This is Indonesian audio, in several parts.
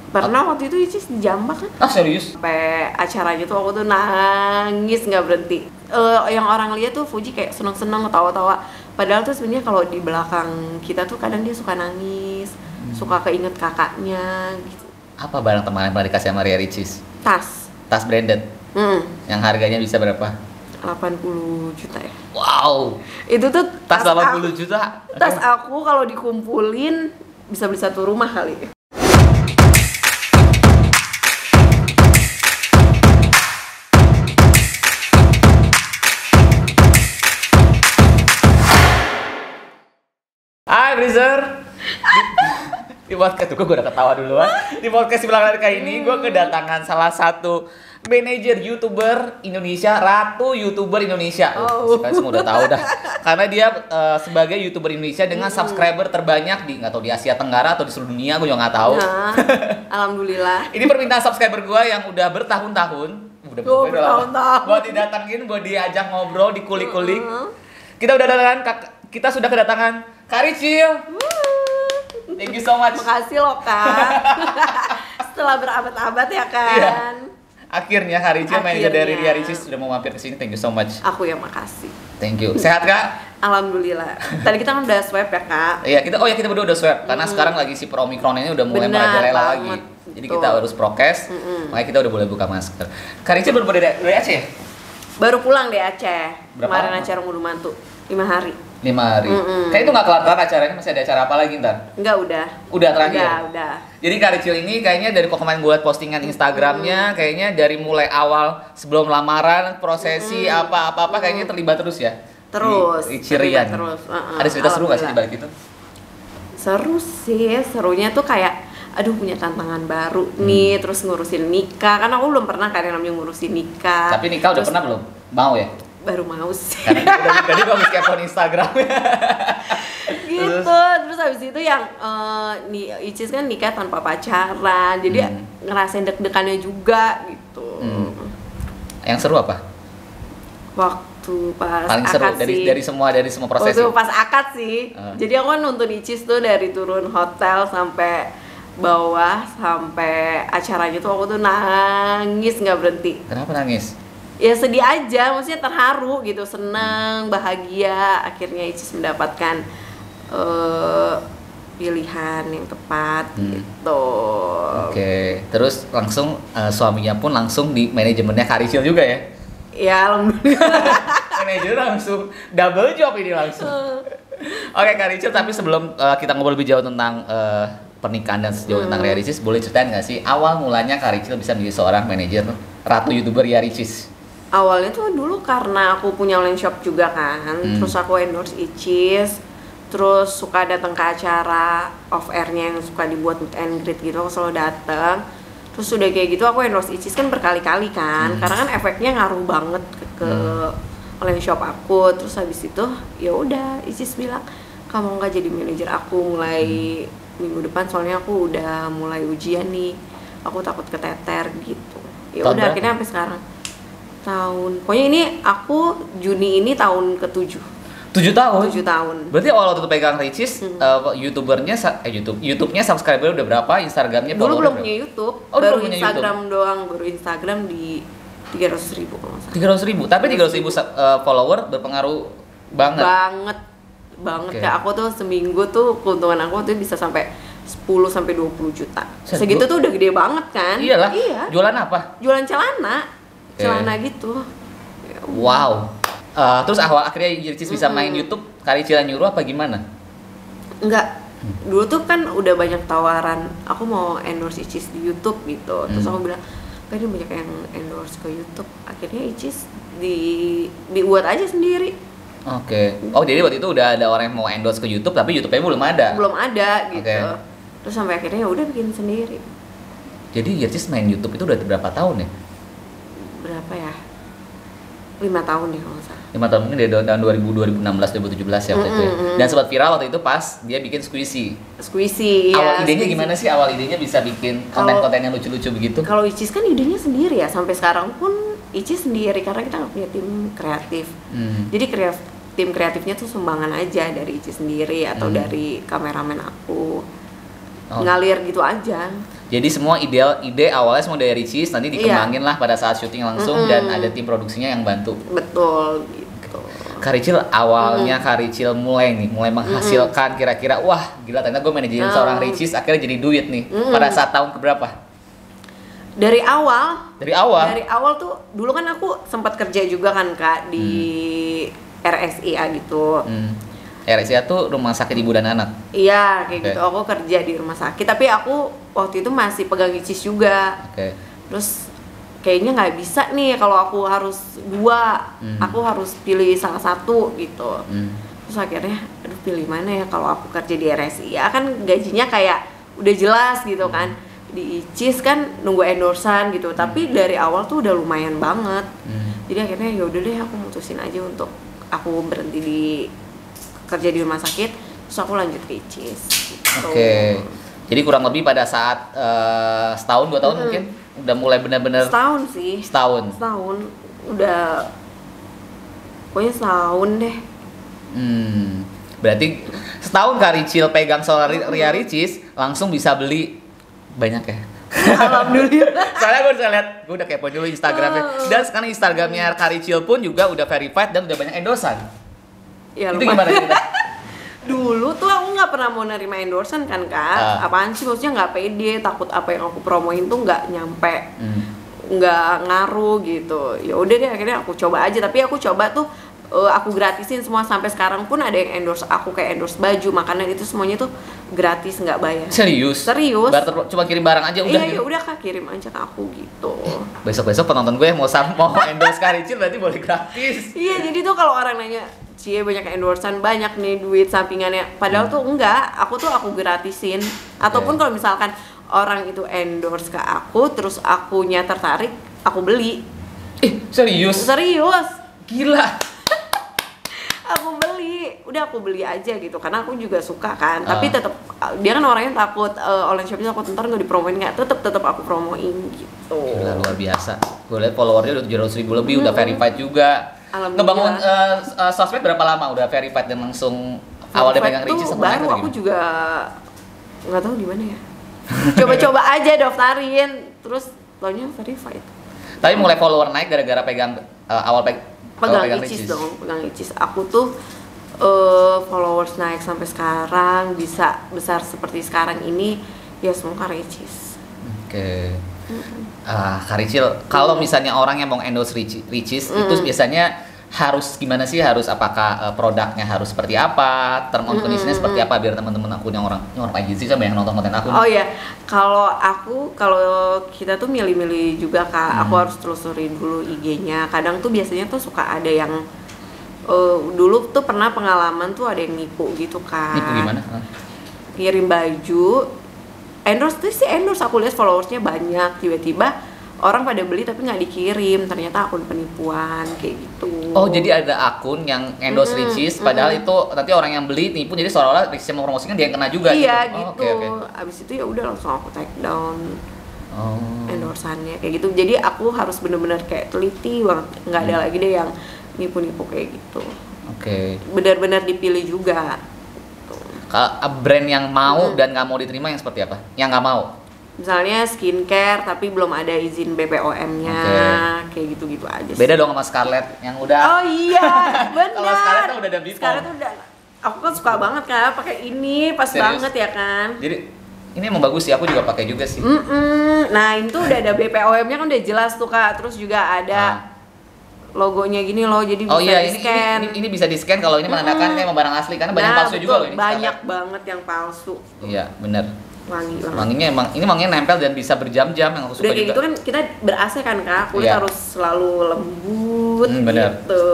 Pernah waktu itu Icis dijambak kan? Ah serius? Sampai acaranya tuh aku tuh nangis nggak berhenti. Yang orang lihat tuh Fuji kayak seneng-seneng ketawa-tawa. Padahal tuh sebenarnya kalau di belakang kita tuh kadang dia suka nangis, suka keinget kakaknya gitu. Apa barang teman yang pernah dikasih sama Ria Ricis? Tas branded. Yang harganya bisa berapa? 80 juta ya. Wow. Itu tuh Tas 80 juta. Tas aku kalau dikumpulin bisa beli satu rumah kali. Hai Breezer. Di podcast gue udah ketawa duluan. Di podcast Bilang kali ini gue kedatangan salah satu manajer YouTuber Indonesia, ratu YouTuber Indonesia. Kalian semua udah tahu dah. Karena dia sebagai YouTuber Indonesia dengan subscriber terbanyak di nggak tahu di Asia Tenggara atau di seluruh dunia, gue juga nggak tahu. Nah, alhamdulillah. Ini permintaan subscriber gue yang udah bertahun-tahun. Udah bertahun-tahun. Buat didatangin, buat diajak ngobrol, dikulik-kulik. Kita sudah kedatangan Kak Ricil. Thank you so much. Makasih loh Kak. Setelah berabad-abad ya kan. Iya. Akhirnya Kak Ricil, manajer dari Ria Ricis, sudah mau mampir ke sini. Thank you so much. Aku yang makasih. Thank you. Sehat Kak? Alhamdulillah. Tadi kita kan udah swab ya Kak. Iya, kita berdua udah swab karena sekarang lagi si Omicron ini udah mulai merajalela lagi. Jadi kita harus prokes. Makanya kita udah boleh buka masker. Kak Ricil baru dari Aceh ya? Baru pulang dari Aceh. Berapa Kemarin lama? acara ngunduh mantu 5 hari. 5 hari. Kayak itu nggak kelar-kelar acaranya, masih ada acara apa lagi ntar? Enggak, udah. Udah terakhir? Udah. Jadi Kak Ricil ini kayaknya dari kemarin gue liat postingan Instagramnya, kayaknya dari mulai awal sebelum lamaran, prosesi, apa-apa kayaknya terlibat terus ya? Terus. Di Cirian. Terus. Ada cerita seru nggak sih di balik itu? Seru sih, serunya tuh kayak aduh punya tantangan baru nih, terus ngurusin nikah. Kan aku belum pernah kan yang namanya ngurusin nikah. Tapi nikah udah pernah belum? Mau ya? Baru mau sih. Karena tadi gue habis kepoin Instagram. Gitu. Terus habis itu yang Icis kan nikah tanpa pacaran. Jadi ngerasain deg-degannya juga gitu. Yang seru apa? Waktu pas Paling akad seru sih. dari semua prosesi. Waktu pas akad sih. Jadi aku kan nonton Icis tuh dari turun hotel sampai bawah sampai acaranya tuh aku tuh nangis nggak berhenti. Kenapa nangis? Ya sedih aja, maksudnya terharu gitu, seneng, bahagia. Akhirnya Icis mendapatkan pilihan yang tepat gitu. Oke, terus langsung suaminya pun langsung di manajemennya Kak Ricil juga ya? Ya alhamdulillah. Manajer langsung double job ini langsung. Oke Kak Ricil, tapi sebelum kita ngobrol lebih jauh tentang pernikahan dan sejauh tentang Ria Ricis, boleh ceritain nggak sih awal mulanya Kak Ricil bisa menjadi seorang manajer ratu YouTuber Ria Ricis? Awalnya tuh dulu karena aku punya online shop juga kan, terus aku endorse Icis, terus suka datang ke acara off airnya yang suka dibuat meet and greet gitu, aku selalu datang. Terus udah kayak gitu aku endorse Icis kan berkali-kali kan, karena kan efeknya ngaruh banget ke online shop aku. Terus habis itu ya udah Icis bilang kamu nggak jadi manajer aku mulai minggu depan, soalnya aku udah mulai ujian nih, aku takut keteter gitu. Ya udah akhirnya sampai sekarang pokoknya ini aku Juni ini tahun ke-7. 7 tahun? 7 tahun. Berarti awal waktu pegang Ricis, YouTubernya, YouTube-nya subscriber udah berapa? Instagramnya dulu belum berapa? punya YouTube, Oh, baru punya Instagram YouTube. doang, baru Instagram di 300.000 kalau nggak salah. 300.000, tapi 300.000 follower berpengaruh banget. Banget ya. Aku tuh seminggu tuh keuntungan aku tuh bisa sampai 10 sampai 20 juta. Segitu tuh udah gede banget kan? Iyalah. Iya. Jualan apa? Jualan celana. Celana gitu. Wow. Terus akhirnya Ricis bisa main YouTube, Kak Ricil nyuruh apa gimana? Enggak. Dulu tuh kan udah banyak tawaran, aku mau endorse Icis di YouTube gitu. Terus aku bilang, kan banyak yang endorse ke YouTube. Akhirnya Icis dibuat aja sendiri. Oke. Oh, jadi waktu itu udah ada orang yang mau endorse ke YouTube, tapi YouTube-nya belum ada. Belum ada gitu. Okay. Terus sampai akhirnya ya udah bikin sendiri. Jadi Ricis main YouTube itu udah berapa tahun ya? Berapa ya? 5 tahun ya kalau nggak salah. 5 tahun, mungkin dari tahun 2016, 2017 ya waktu itu ya. Dan sempat viral waktu itu pas dia bikin Squishy. Awal idenya Squishy. gimana sih? Awal idenya bisa bikin konten-konten yang lucu-lucu begitu? Kalau Icis kan idenya sendiri ya, sampai sekarang pun Icis sendiri karena kita nggak punya tim kreatif. Jadi tim kreatifnya tuh sumbangan aja dari Icis sendiri atau dari kameramen aku. Oh. ngalir gitu aja. Jadi semua ide awalnya semua dari Ricis, nanti dikembangin lah pada saat syuting langsung dan ada tim produksinya yang bantu. Betul gitu. Karicil awalnya Karicil mulai menghasilkan kira-kira wah gila ternyata gue manajerin seorang Ricis akhirnya jadi duit nih pada saat tahun keberapa? Dari awal tuh dulu kan aku sempat kerja juga kan Kak di RSIA gitu. RSIA tuh rumah sakit ibu dan anak. Iya kayak gitu, aku kerja di rumah sakit tapi aku waktu itu masih pegang Ricis juga. Terus kayaknya nggak bisa nih kalau aku harus dua, aku harus pilih salah satu gitu. Terus akhirnya aduh pilih mana ya, kalau aku kerja di RSIA kan gajinya kayak udah jelas gitu kan, di Icis kan nunggu endorsan gitu, tapi dari awal tuh udah lumayan banget. Jadi akhirnya ya udah deh aku mutusin aja untuk aku berhenti di kerja di rumah sakit, terus aku lanjut ke Icis gitu. Jadi kurang lebih pada saat setahun 2 tahun mungkin udah mulai benar-benar setahun sih. Setahun udah pokoknya setahun deh. Berarti setahun Karicil pegang soal Ria Ricis langsung bisa beli banyak ya. Alhamdulillah. Soalnya gue udah lihat, gue udah kepo dulu Instagramnya. Dan sekarang Instagramnya Karicil pun juga udah verified dan udah banyak endorsan. Ya, itu gimana cerita? Dulu tuh aku nggak pernah mau nerima endorsan kan Kak. Apaan sih, maksudnya nggak pede, takut apa yang aku promoin tuh nggak nyampe, nggak ngaruh gitu. Ya udah deh akhirnya aku coba aja, tapi aku coba tuh aku gratisin semua, sampai sekarang pun ada yang endorse aku kayak endorse baju, makanan, itu semuanya tuh gratis nggak bayar. Serius? Cuma kirim barang aja udah. Iya, ya udah Kak, kirim aja ke aku gitu. Besok penonton gue mau endorse Karicil berarti boleh gratis. Iya, jadi tuh kalau orang nanya, Cie banyak endorsan, banyak nih duit sampingannya, padahal tuh enggak, aku gratisin. Ataupun kalau misalkan orang itu endorse ke aku terus akunya tertarik, aku beli. Serius? Gila. Aku beli aja gitu, karena aku juga suka kan. Tapi tetap dia kan orangnya takut online shop takut ntar nggak dipromoin, nggak, tetap aku promoin gitu. Gila, luar biasa. Gue liat followernya udah 700.000 lebih, udah verified juga. Ngebangun sosmed berapa lama udah verified dan langsung awal dia pegang Ricis sama baru aku juga nggak tahu gimana ya. Coba-coba aja daftarin, terus taunya verified. Tapi mulai follower naik gara-gara pegang pegang Ricis dong, pegang Ricis. Aku tuh followers naik sampai sekarang bisa besar seperti sekarang ini ya semua karena Ricis. Karicil, kalau misalnya orang yang mau endorse Ricis itu biasanya harus gimana sih? Harus apakah produknya harus seperti apa? Term and conditionnya seperti apa biar teman-teman aku yang orang agensi sama yang nonton konten aku. Oh ya, kalau kita tuh milih-milih juga Kak. Aku harus telusuri dulu IG-nya. Kadang tuh biasanya tuh suka ada yang dulu tuh pernah pengalaman tuh ada yang nipu gitu Kak. Nipu gimana? Kirim baju, endorse aku lihat followersnya banyak, tiba-tiba orang pada beli tapi nggak dikirim, ternyata akun penipuan kayak gitu. Oh, jadi ada akun yang endorse Ricis, padahal itu nanti orang yang beli nipu, jadi seolah-olah Ricis yang mempromosikan dia yang kena juga. Iya gitu. Okay. Abis itu ya udah langsung aku take down endorsannya kayak gitu. Jadi aku harus bener-bener kayak teliti banget, nggak ada lagi deh yang nipu-nipu kayak gitu. Benar-benar dipilih juga. Brand yang mau dan nggak mau diterima yang seperti apa? Yang nggak mau? Misalnya skincare tapi belum ada izin BPOM-nya, kayak gitu-gitu aja sih. Beda dong sama Scarlett yang udah. Oh iya, benar. Kalau Scarlett tuh udah ada BPOM. Scarlett udah. Aku kan suka banget kan pakai ini, pas banget ya kan. Jadi ini emang bagus sih, aku juga pakai juga sih. Nah itu udah ada BPOM-nya kan udah jelas tuh Kak. Terus juga ada logonya gini loh, jadi bisa di-scan. Ini bisa di-scan kalau ini menandakan emang barang asli, karena banyak palsu juga loh ini. Banyak banget yang palsu. Iya, bener. Wangi banget. Wanginya nempel dan bisa berjam-jam, yang aku suka juga. Kayak gitu kan kita ber-AC kan Kak, kulit harus selalu lembut gitu.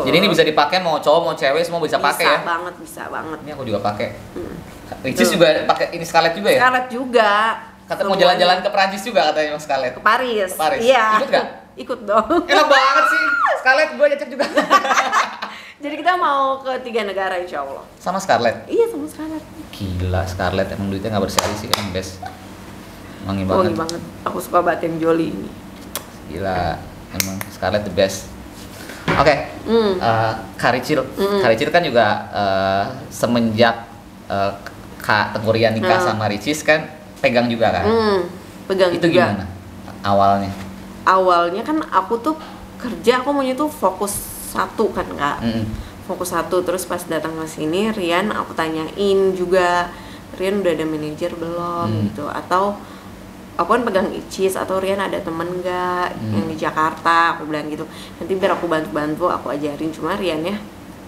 Jadi ini bisa dipakai mau cowok mau cewek semua bisa pakai ya? Bisa banget. Ini aku juga pakai. Ricis juga pakai ini Scarlett juga ya? Scarlett juga. Kata mau jalan-jalan ke Prancis juga katanya Mas Scarlett. Ke Paris. Iya. Ikut gak? Ikut dong. Enak banget sih. Scarlett gue cek juga. Jadi kita mau ke 3 negara insya Allah. Sama Scarlett? Iya sama Scarlett. Gila, Scarlett emang duitnya gak berseri sih, emang best. Wangi banget. Aku suka banget yang Jolie ini. Gila, emang Scarlett the best. Oke. Karicil. Karicil kan juga semenjak Kak Tengku Rian nikah sama Ricis kan pegang juga kan? Pegang itu juga. gimana awalnya? Awalnya kan aku tuh kerja, aku maunya tuh fokus satu kan Kak. Fokus satu, terus pas datang ke sini Rian aku tanyain juga, Rian udah ada manajer belum gitu, atau aku kan pegang Icis, atau Rian ada temen nggak yang di Jakarta, aku bilang gitu, nanti biar aku bantu-bantu, aku ajarin. Cuma Rian ya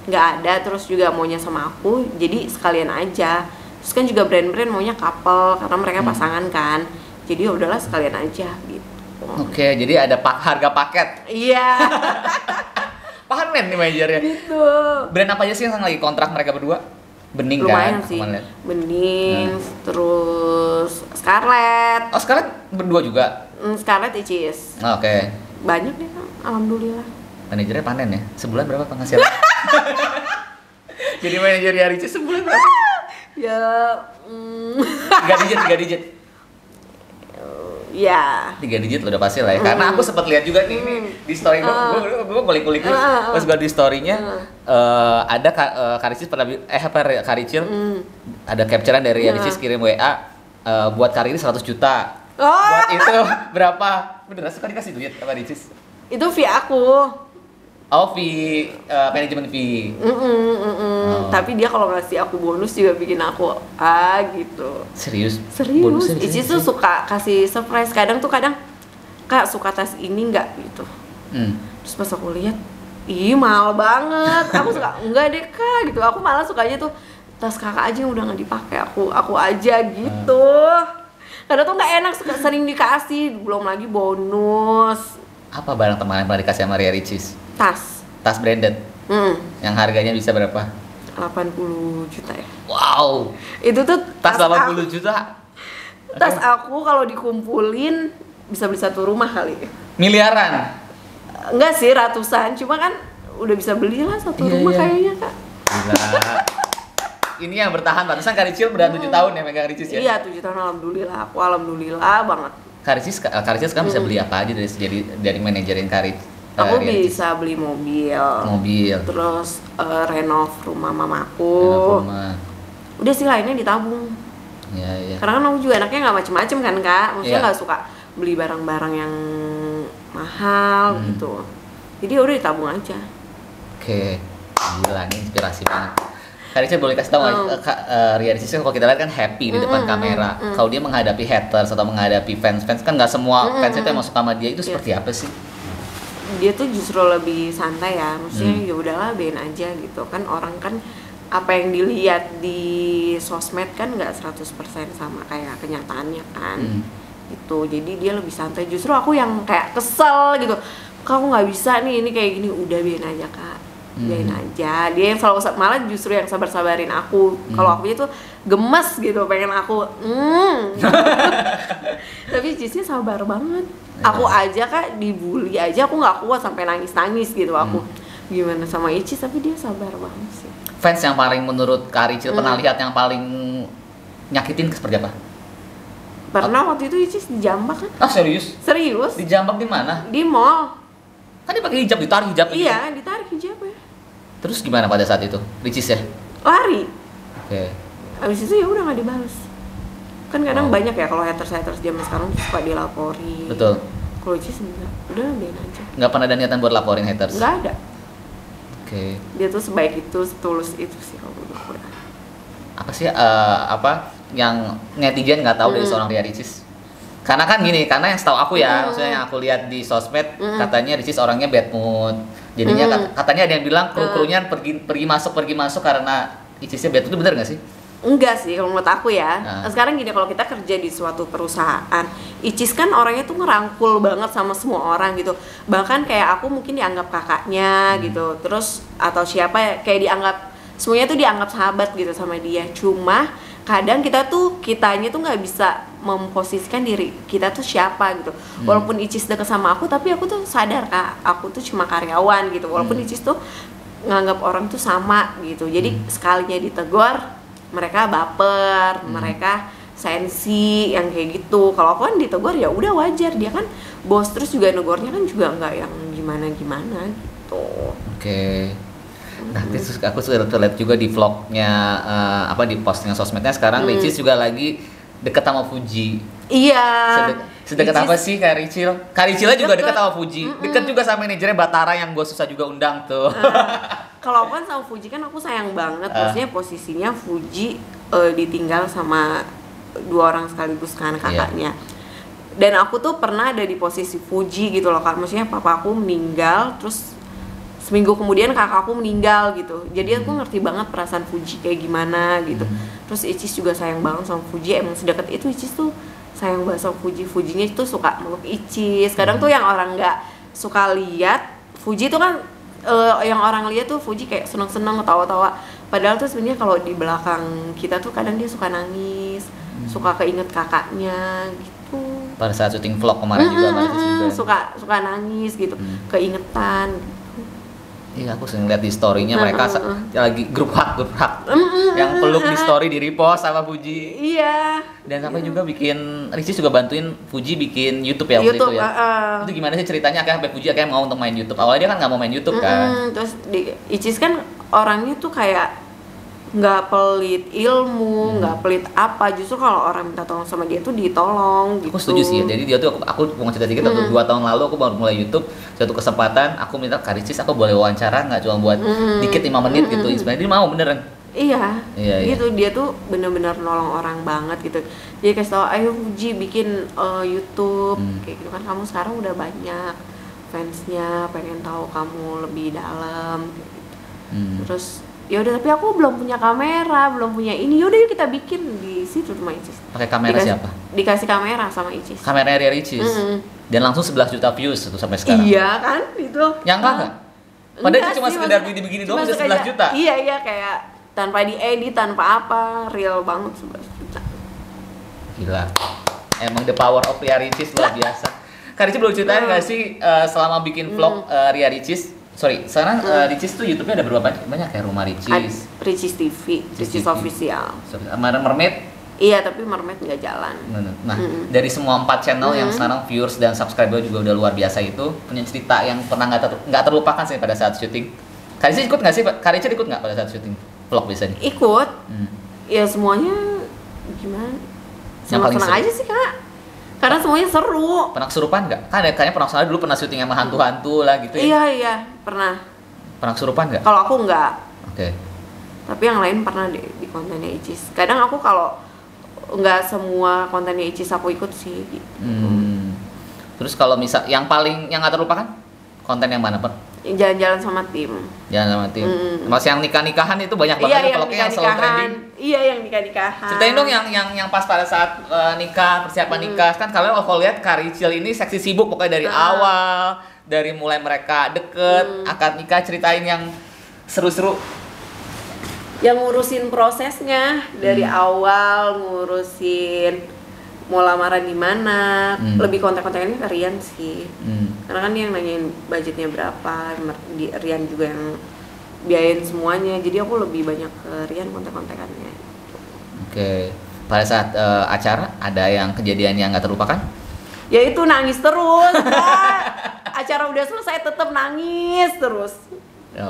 nggak ada, terus juga maunya sama aku, jadi sekalian aja. Terus kan juga brand-brand maunya couple karena mereka pasangan kan, jadi udahlah sekalian aja gitu. Oke, jadi ada harga paket. Iya. Panen nih manajernya. Gitu. Brand apa aja sih yang lagi kontrak mereka berdua? Bening Lumayan kan? sih. Bening, terus Scarlett. Oh, sekarang berdua juga? Scarlett Icis. Oke. Banyak deh Kak, alhamdulillah. Manajernya panen ya? Sebulan berapa penghasilan? Jadi manajernya Ricis sebulan berapa? Ya, 3 digit. ya. 3 digit lo udah pasti lah ya. Karena aku sempat lihat juga nih di story gue kulik-kulik pas gue di story-nya ada Karicis pernah Karicil ada capture-an dari Ricis kirim WA buat karir 100 juta. Buat itu berapa? Beneran suka dikasih duit sama Ricis? Itu fee aku. Oh, fee manajemen fee. Tapi dia kalau ngasih aku bonus juga bikin aku gitu. Serius? Serius. Icis tuh suka kasih surprise. Kadang Kak suka tas ini nggak gitu. Terus pas aku lihat, ih mahal banget. Aku suka enggak deh Kak gitu. Aku malah sukanya tuh tas kakak aja yang udah nggak dipakai. Aku aja gitu. Karena tuh nggak enak, sering dikasih, belum lagi bonus. Apa barang teman yang pernah dikasih sama Ria Ricis? Tas branded. Yang harganya bisa berapa? 80 juta ya. Wow. Itu tuh Tas 80 juta. Tas aku kalau dikumpulin bisa beli satu rumah kali. Miliaran. Enggak sih, ratusan. Cuma kan udah bisa beli lah satu rumah kayaknya Kak. Gila. Ini yang bertahan, pantesan Karicil udah 7 tahun ya megang Ricis ya? Iya, 7 tahun alhamdulillah. Aku alhamdulillah banget. Karicis kan bisa beli apa aja dari manajerin Karicis? Aku bisa beli mobil. Terus renov rumah mamaku. Udah sih, lainnya ditabung. Iya. Karena kan aku juga anaknya nggak macem-macem kan Kak. Maksudnya nggak suka beli barang-barang yang mahal gitu. Jadi udah ditabung aja. Oke. Gila, ini inspirasi banget. Karicis boleh kasih tahu Ria Ricis kalau kita lihat kan happy di depan kamera. Kalau dia menghadapi haters atau menghadapi fans kan nggak semua fans itu emang suka sama dia, itu seperti apa sih? Dia tuh justru lebih santai ya, maksudnya ya udahlah bein aja gitu kan. Orang kan apa yang dilihat di sosmed kan nggak 100% sama kayak kenyataannya kan. Gitu, jadi dia lebih santai. Justru aku yang kayak kesel gitu, kamu nggak bisa nih, ini kayak gini, udah bein aja Kak, bein aja. Dia yang selalu, malah justru yang sabar-sabarin aku. Kalau aku itu gemes gitu, pengen aku tapi Cisnya sabar banget. Aku aja Kak dibully aja aku nggak kuat sampai nangis gitu aku. Gimana sama Icis, tapi dia sabar banget sih. Fans yang paling menurut Karicil pernah lihat yang paling nyakitin seperti apa? Pernah waktu itu Icis dijambak kan? Ah, serius? Serius? Dijambak di mana? Di mall. Kan dia pakai hijab, ditarik hijab. Iya, ditarik hijabnya. Terus gimana pada saat itu? Ricis ya? Lari. Oke. Abis itu ya udah nggak dibales. Kan kadang banyak ya kalau haters zaman sekarang suka dilaporin. Betul. Kalau Icis enggak, udah biarin aja. Nggak pernah ada niatan buat laporin haters? Nggak ada. Oke. Dia tuh sebaik itu, setulus itu sih kalau menurut aku. Apa sih yang netizen nggak tahu dari seorang Ria Ricis? Karena kan gini, karena yang setahu aku ya, maksudnya yang aku lihat di sosmed, katanya Ricis orangnya bad mood. Jadinya katanya ada yang bilang kru-krunya pergi masuk karena Ricisnya bad mood. Itu bener nggak sih? Enggak sih kalau menurut aku ya. Sekarang gini, kalau kita kerja di suatu perusahaan, Icis kan orangnya tuh ngerangkul banget sama semua orang gitu. Bahkan kayak aku mungkin dianggap kakaknya gitu. Terus atau siapa ya, kayak dianggap, semuanya tuh dianggap sahabat gitu sama dia. Cuma kadang kitanya tuh nggak bisa memposisikan diri kita tuh siapa gitu. Walaupun Icis deket sama aku, tapi aku tuh sadar Kak, aku tuh cuma karyawan gitu. Walaupun Icis tuh nganggap orang tuh sama gitu. Jadi sekalinya ditegur, mereka baper, mereka sensi yang kayak gitu. Kalau aku kan ditegur ya udah wajar, dia kan bos, terus juga negornya kan juga nggak yang gimana gitu. Oke. Nah, terus aku sudah terlihat juga di vlognya di postingan sosmednya sekarang Ricis juga lagi deket sama Fuji. Iya. Sedekat apa sih Kak Ricil? Kak Ricilnya juga deket sama Fuji. Deket juga sama manajernya Batara yang gue susah juga undang tuh. Kalau kan sama Fuji kan aku sayang banget, maksudnya posisinya Fuji ditinggal sama 2 orang sekaligus kan kakaknya. Dan aku tuh pernah ada di posisi Fuji gitu loh Kak, maksudnya papa aku meninggal, terus seminggu kemudian kakakku meninggal gitu. Jadi aku ngerti banget perasaan Fuji kayak gimana gitu. Terus Icis juga sayang banget sama Fuji, emang sedekat itu Icis tuh sayang banget sama Fuji. Fujinya itu suka meluk Icis. Kadang tuh yang orang nggak suka lihat Fuji tuh kan yang orang lihat tuh Fuji kayak seneng-seneng ketawa-tawa. Padahal tuh sebenarnya kalau di belakang kita tuh kadang dia suka nangis, suka keinget kakaknya gitu. Pada saat syuting vlog kemarin juga suka nangis gitu, keingetan. Iya, aku sering lihat di story-nya mereka lagi grup hug yang peluk di story di repost sama Fuji. Iya. Dan sampai juga bikin Ricis juga bantuin Fuji bikin YouTube ya waktu itu ya. Itu gimana sih ceritanya akhirnya Fuji akhirnya mau untuk main YouTube? Awalnya dia kan nggak mau main YouTube kan. Terus Icis kan orangnya tuh kayak nggak pelit ilmu, nggak pelit apa. Justru kalau orang minta tolong sama dia tuh ditolong gitu. Aku setuju sih. Jadi dia tuh aku mau cerita dikit, 2 tahun lalu aku baru mulai YouTube. Suatu kesempatan aku minta Kak Ricis, aku boleh wawancara nggak, cuma buat dikit 5 menit gitu. Sebenarnya dia mau beneran. Iya. Gitu dia tuh bener-bener nolong orang banget gitu. Dia kasih tau, ayo Fuji bikin YouTube kayak gitu kan, kamu sekarang udah banyak fansnya, pengen tahu kamu lebih dalam kayak gitu. Terus ya udah, tapi aku belum punya kamera, belum punya ini. Yaudah yuk kita bikin di situ rumah Icis. Pakai kamera siapa? Dikasih kamera sama Icis. Kameranya Ria Ricis. Dan langsung 11 juta views tuh sampai sekarang. Iya kan itu. Nyangka nggak? Padahal itu cuma sekedar begini doang bisa 11 juta. Iya kayak tanpa diedit, tanpa apa, real banget 11 juta. Gila. Emang the power of Ria Ricis luar biasa. Kak Ricis belum ceritain nggak sih selama bikin vlog Ria Ricis? Sorry, sekarang Ricis tuh YouTube-nya ada berapa banyak ya? Rumah Ricis, Ricis TV, Ricis Official. Mermaid? Iya, tapi Mermaid nggak jalan. Nah, dari semua 4 channel yang sekarang viewers dan subscriber juga udah luar biasa itu, punya cerita yang pernah nggak terlupakan sih pada saat syuting. Kak Ricis ikut nggak sih? Kak Ricis ikut nggak pada saat syuting vlog biasanya? Ikut. Ya semuanya gimana? Senang-senang aja sih Kak. Karena semuanya seru. Pernah kesurupan nggak? Kan kayaknya pernah soalnya dulu pernah syuting sama hantu-hantu lah gitu ya. Iya, pernah. Pernah kesurupan nggak? Kalau aku nggak. Oke. Tapi yang lain pernah di kontennya Icis. Kadang aku kalau nggak semua kontennya Icis aku ikut sih. Gitu. Terus kalau misal yang nggak terlupakan konten yang mana, Pak? Jalan-jalan sama tim. Jalan sama tim. Mas yang nikah-nikahan itu banyak banget vlognya yang selalu trending. Iya, yang nikah-nikahan. Ceritain dong yang pas pada saat nikah, persiapan nikah. Kan kalian kalau lihat Kak Ricil ini seksi sibuk pokoknya dari awal, dari mulai mereka deket, akad nikah, ceritain yang seru-seru. Yang ngurusin prosesnya dari awal, ngurusin mau lamaran di mana, lebih kontak-kontakannya ke Rian sih. Karena kan dia yang nanyain budgetnya berapa, Rian juga yang biayain semuanya. Jadi aku lebih banyak ke Rian kontak-kontakannya. Oke. Pada saat acara ada yang kejadian yang nggak terlupakan? Ya itu nangis terus. Acara udah selesai tetap nangis terus.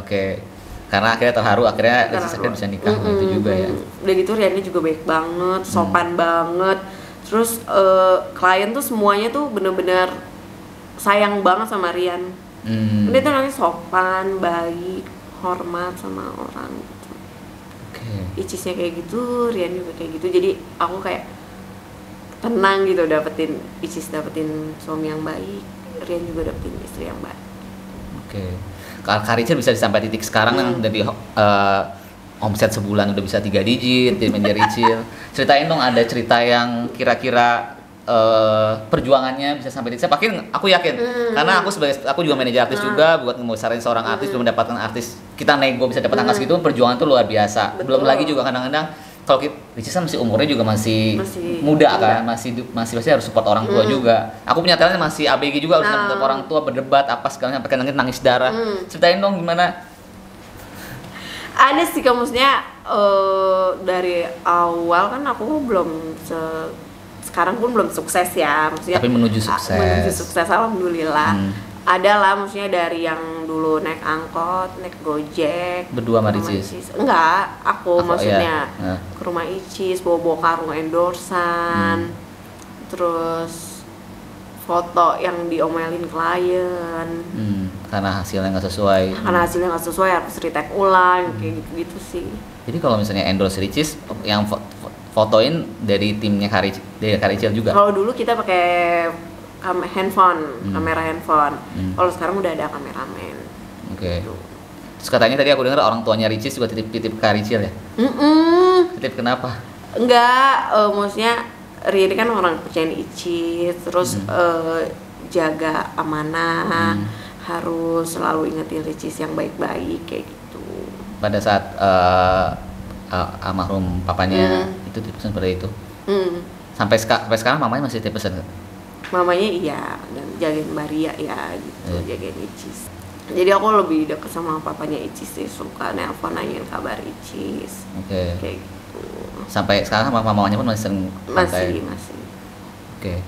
Oke. Karena akhirnya terharu, akhirnya bisa nikah itu juga ya. Dan itu Riannya juga baik banget, sopan banget. Terus klien tuh semuanya tuh bener-bener sayang banget sama Rian. Dia tuh nanti sopan, baik, hormat sama orang gitu. Icisnya kayak gitu, Rian juga kayak gitu. Jadi aku kayak tenang gitu, Icis dapetin suami yang baik, Rian juga dapetin istri yang baik. Kak Ricil bisa sampai titik sekarang kan dari omset sebulan udah bisa 3 digit di manajer Ricil. Ceritain dong, ada cerita yang kira-kira perjuangannya bisa sampai titik. Aku yakin karena aku juga manajer artis juga, buat ngebesarin seorang artis, belum mendapatkan artis kita nego bisa dapat angka segitu, perjuangan itu luar biasa. Betul. Belum lagi juga kadang-kadang kalau Ricil kan masih umurnya juga masih muda kan, masih harus support orang tua juga. Aku punya talent masih ABG juga, harus support orang tua, berdebat apa segala sampai nangis darah. Ceritain dong gimana? Ada sih, maksudnya dari awal kan aku belum sekarang pun belum sukses ya, maksudnya. Tapi menuju sukses. Alhamdulillah. Ada lah, maksudnya dari yang dulu naik angkot, naik Gojek. Berdua sama ke rumah Ricis? Enggak, aku maksudnya iya. ke rumah Icis, bawa karung endorsan. Terus foto yang diomelin klien. Karena hasilnya nggak sesuai. Harus retake ulang, kayak gitu-gitu sih. Jadi kalau misalnya endorse Ricis, yang fotoin dari timnya dari Karicil juga? Kalau dulu kita pakai kamera handphone. Kalau sekarang udah ada kameramen. Oke. Terus katanya tadi aku dengar orang tuanya Ricis juga titip Karicil ya? Titip kenapa? Enggak, maksudnya Riri kan orang kepercayaan Icis, terus jaga amanah, harus selalu ingetin Ricis yang baik-baik kayak gitu. Pada saat almarhum papanya itu dipesan seperti itu. Sampai sekarang mamanya masih dipesan nggak? Mamanya iya, dan jagain Maria ya gitu, jagain Icis. Jadi aku lebih deket sama papanya Icis sih, suka nelpon nanyain kabar Icis. Oke. Kayak gitu. Sampai sekarang mamanya pun masih sering kontak? Masih. Oke.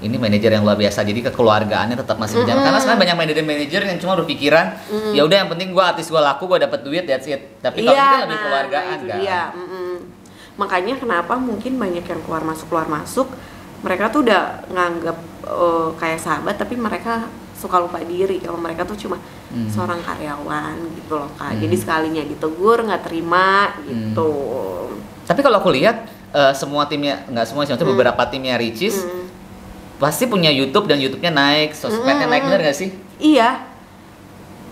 Ini manajer yang luar biasa, jadi kekeluargaannya tetap masih berjalan. Karena sekarang banyak manajer yang cuma berpikiran, ya udah yang penting gua artis gua laku, gua dapat duit, that's it. Tapi kalau itu lebih keluargaan kan. Iya. Makanya kenapa mungkin banyak yang keluar masuk, mereka tuh udah nganggap kayak sahabat, tapi mereka suka lupa diri kalau mereka tuh cuma seorang karyawan gitu loh Kak. Jadi sekalinya ditegur nggak terima gitu. Tapi kalau aku lihat semua timnya, nggak semua sih, beberapa timnya Ricis pasti punya YouTube dan YouTube-nya naik, sosmednya naik, bener nggak sih? Iya.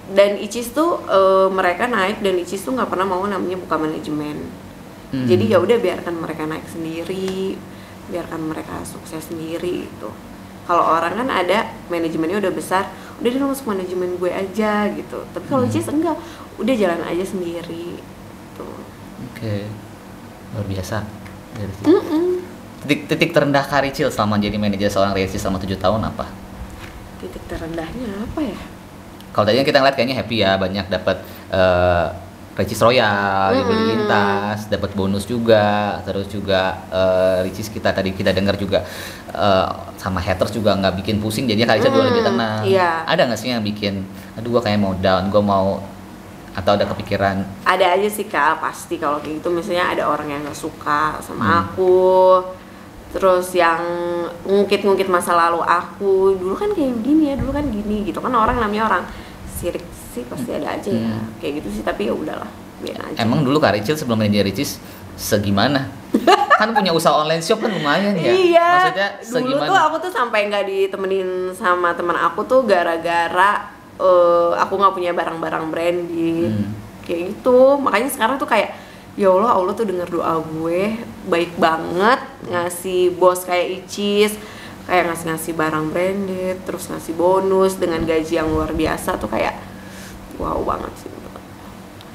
Dan Icis tuh mereka naik, dan Icis tuh nggak pernah mau namanya buka manajemen. Jadi ya udah biarkan mereka naik sendiri, biarkan mereka sukses sendiri gitu. Kalau orang kan ada manajemennya udah besar, udah dia masuk manajemen gue aja gitu. Tapi kalau Icis enggak, udah jalan aja sendiri gitu. Oke. Luar biasa. Titik terendah Karicil selama jadi manajer seorang Ricis selama 7 tahun apa? Titik terendahnya apa ya? Kalau tadinya kita ngeliat kayaknya happy ya, banyak dapat Ricis Royal, dibeliin tas, dapat bonus juga, terus juga Ricis kita tadi kita dengar juga sama haters juga nggak bikin pusing, jadinya Karicil juga lebih tenang. Iya. Ada nggak sih yang bikin, aduh gua kayak mau down, gua mau, atau ada kepikiran? Ada aja sih Kak, pasti kalau kayak gitu. Misalnya ada orang yang nggak suka sama aku, terus yang ngungkit masa lalu aku, dulu kan kayak gini ya, dulu kan gini gitu kan, orang namanya orang sirik sih pasti ada aja ya kayak gitu sih. Tapi ya udahlah, biar aja. Emang dulu Karicil sebelum manajer Ricis segimana? Kan punya usaha online shop kan lumayan ya. Iya. Maksudnya segimana? Dulu tuh aku tuh sampai nggak ditemenin sama teman aku tuh gara-gara aku nggak punya barang-barang branded kayak gitu. Makanya sekarang tuh kayak ya Allah tuh denger doa gue, baik banget ngasih bos kayak Icis, kayak ngasih barang branded, terus ngasih bonus dengan gaji yang luar biasa tuh, kayak wow banget sih.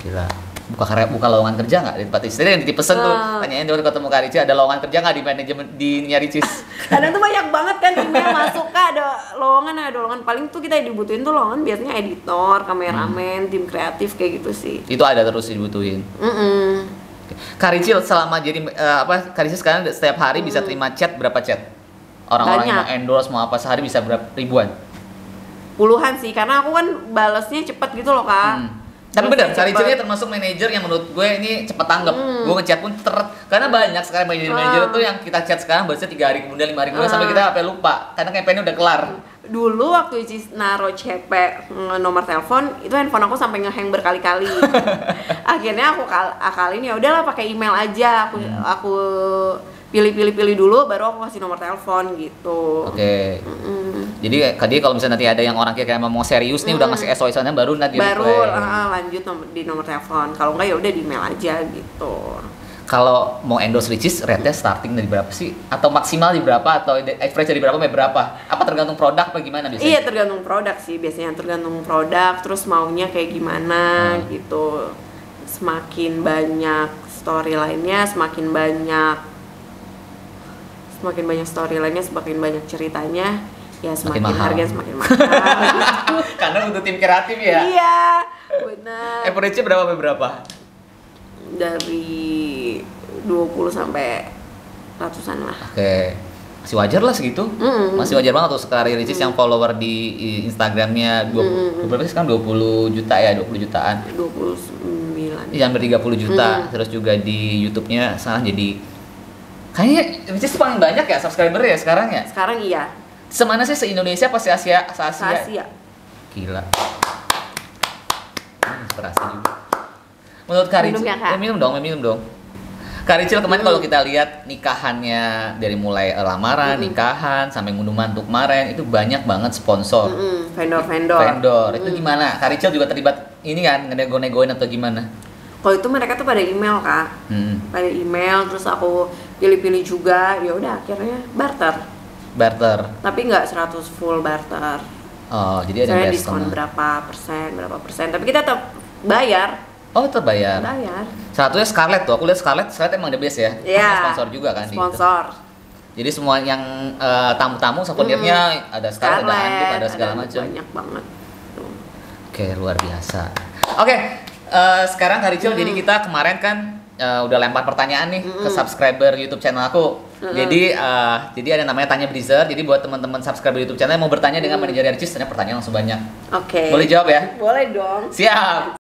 Gila. Buka lowongan kerja nggak di tempat istri yang dipesen tuh, tanyain dulu ketemu Karicil, ada lowongan kerja nggak di manajemen di Ricis? Kadang tuh banyak banget kan email masuk Kak, ada lowongan. Paling tuh kita dibutuhin tuh lowongan biasanya editor, kameramen, tim kreatif kayak gitu sih. Itu ada terus dibutuhin. Karicil selama jadi Karicil sekarang setiap hari bisa terima chat berapa chat? Orang-orang yang mau endorse mau apa sehari bisa berapa, ribuan? Puluhan sih, karena aku kan balesnya cepet gitu loh Kak. Tapi bener, Karicilnya termasuk manajer yang menurut gue ini cepet tanggap. Gue ngechat pun karena banyak sekarang manajer tuh yang kita chat sekarang balasnya 3 hari kemudian, 5 hari kemudian, sampai kita sampai lupa karena campaign-nya udah kelar. Dulu waktu Icis naro CP nomor telepon, itu handphone aku sampai ngehang berkali-kali. Akhirnya aku akalin, ya udahlah pakai email aja. Aku pilih dulu, baru aku kasih nomor telepon gitu. Oke. Jadi kalau misalnya nanti ada yang orang kira-kira mau serius nih, udah ngasih SOS-nya baru nanti lanjut di nomor telepon. Kalau enggak ya udah di email aja gitu. Kalau mau endorse Ricis, rate-nya starting dari berapa sih? Atau maksimal di berapa? Atau average dari berapa sampai berapa? Apa tergantung produk apa gimana biasanya? Iya, tergantung produk sih biasanya. Tergantung produk, terus maunya kayak gimana gitu. Semakin banyak storyline-nya, semakin banyak storyline-nya, semakin banyak ceritanya, ya semakin harga semakin mahal. Gitu. Karena untuk tim kreatif ya? Iya, benar. Average-nya berapa sampai berapa? Dari 20 sampai ratusan lah. Oke. masih wajar lah segitu. Masih wajar banget tuh sekali Ricis yang follower di Instagramnya 20, berapa sih sekarang 20 juta ya, 20 jutaan. 29. Iya, hampir 30 juta. Terus juga di YouTube-nya sekarang jadi kayaknya Ricis paling banyak ya subscriber ya sekarang ya. Sekarang iya. Semana sih se-Indonesia pas Asia? Asia. Gila. Inspirasi juga. Menurut Kak Ricil, minum dong. Kak Ricil kemarin kalau kita lihat nikahannya dari mulai lamaran, nikahan sampai ngunduh mantu kemarin itu banyak banget sponsor. Vendor. Itu gimana? Kak Ricil juga terlibat ini kan nego-negoin atau gimana? Kalau itu mereka tuh pada email, Kak. Pada email terus aku pilih-pilih juga. Ya udah akhirnya barter. Tapi nggak 100 full barter. Oh, jadi ada diskon berapa persen. Tapi kita tetap bayar. Oh, tetap bayar. Satunya Scarlett tuh. Aku lihat Scarlett emang the best ya. Iya. Sponsor juga kan. Sponsor. Jadi semua yang tamu-tamu souvenirnya ada Scarlett, ada anduk, ada segala macam. Banyak banget. Oke, luar biasa. Oke, sekarang Kak Ricil, jadi kita kemarin kan udah lempar pertanyaan nih ke subscriber YouTube channel aku. Jadi ada namanya Tanya Breezer. Jadi buat teman-teman subscriber YouTube channel yang mau bertanya dengan manajer Ricis, tanya pertanyaan langsung banyak. Oke. Boleh jawab ya? Boleh dong. Siap.